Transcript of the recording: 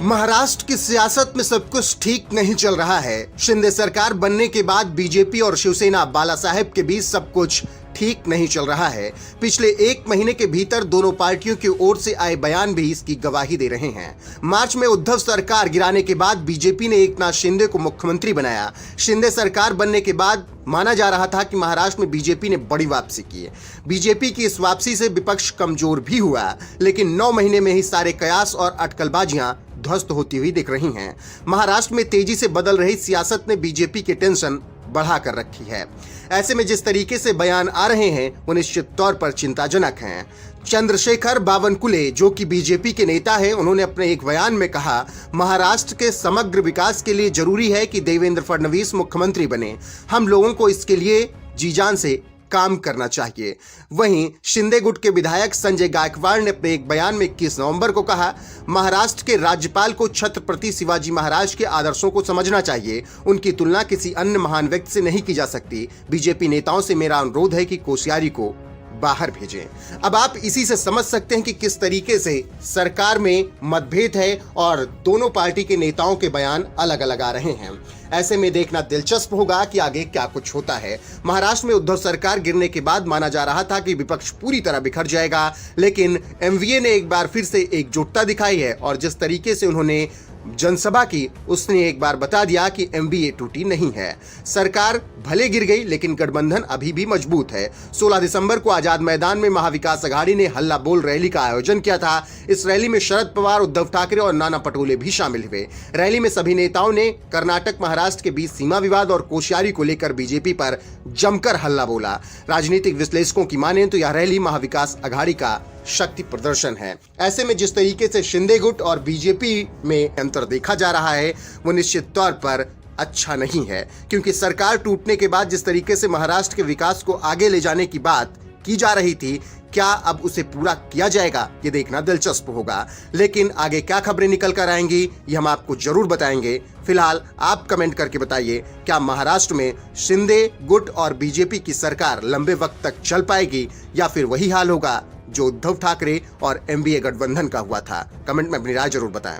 महाराष्ट्र की सियासत में सब कुछ ठीक नहीं चल रहा है। शिंदे सरकार बनने के बाद बीजेपी और शिवसेना बालासाहेब के बीच सब कुछ ठीक नहीं चल रहा है। पिछले एक महीने के भीतर दोनों पार्टियों की ओर से आए बयान भी इसकी गवाही दे रहे हैं। मार्च में उद्धव सरकार गिराने के बाद बीजेपी ने एकनाथ शिंदे को मुख्यमंत्री बनाया। शिंदे सरकार बनने के बाद माना जा रहा था कि महाराष्ट्र में बीजेपी ने बड़ी वापसी की है। बीजेपी की इस वापसी से विपक्ष कमजोर भी हुआ, लेकिन 9 महीने में ही सारे कयास और अटकलबाजियां ध्वस्त होती हुई दिख रही हैं। महाराष्ट्र में तेजी से बदल रही सियासत ने बीजेपी की टेंशन बढ़ा कर रखी है। ऐसे में जिस तरीके से बयान आ रहे हैं वो निश्चित तौर पर चिंताजनक हैं। चंद्रशेखर बावनकुले, जो कि बीजेपी के नेता हैं, उन्होंने अपने एक बयान में कहा, महाराष्ट्र के समग्र विकास के लिए जरूरी है कि देवेंद्र फडणवीस मुख्यमंत्री बने। हम लोगों को इसके लिए जी जान से काम करना चाहिए। वहीं शिंदे गुट के विधायक संजय गायकवाड़ ने अपने एक बयान में 21 नवंबर को कहा, महाराष्ट्र के राज्यपाल को छत्रपति शिवाजी महाराज के आदर्शों को समझना चाहिए। उनकी तुलना किसी अन्य महान व्यक्ति से नहीं की जा सकती। बीजेपी नेताओं से मेरा अनुरोध है कि कोश्यारी को बाहर भेजें। अब आप इसी से समझ सकते हैं कि किस तरीके से सरकार में मतभेद है और दोनों पार्टी के नेताओं के बयान अलग अलग आ रहे हैं। ऐसे में देखना दिलचस्प होगा कि आगे क्या कुछ होता है। महाराष्ट्र में उद्धव सरकार गिरने के बाद माना जा रहा था कि विपक्ष पूरी तरह बिखर जाएगा, लेकिन एमवीए ने एक बार फिर से एकजुटता दिखाई है और जिस तरीके से उन्होंने जनसभा की, उसने एक बार बता दिया कि एमवीए टूटी नहीं है। सरकार भले गिर गई, लेकिन गठबंधन अभी भी मजबूत है। 16 दिसंबर को आजाद मैदान में महाविकास अघाड़ी ने हल्ला बोल रैली का आयोजन किया था। इस रैली में शरद पवार, उद्धव ठाकरे और नाना पटोले भी शामिल हुए। रैली में सभी नेताओं ने कर्नाटक महाराष्ट्र के बीच सीमा विवाद और कोश्यारी को लेकर बीजेपी पर जमकर हल्ला बोला। राजनीतिक विश्लेषकों की माने तो यह रैली महाविकास अघाड़ी का शक्ति प्रदर्शन है। ऐसे में जिस तरीके से शिंदे गुट और बीजेपी में अंतर देखा जा रहा है वो निश्चित तौर पर अच्छा नहीं है, क्योंकि सरकार टूटने के बाद जिस तरीके से महाराष्ट्र के विकास को आगे ले जाने की बात की जा रही थी, क्या अब उसे पूरा किया जाएगा, ये देखना दिलचस्प होगा। लेकिन आगे क्या खबरें निकल कर आएंगी ये हम आपको जरूर बताएंगे। फिलहाल आप कमेंट करके बताइए, क्या महाराष्ट्र में शिंदे गुट और बीजेपी की सरकार लंबे वक्त तक चल पाएगी या फिर वही हाल होगा जो उद्धव ठाकरे और एमवीए गठबंधन का हुआ था। कमेंट में अपनी राय जरूर बताएं।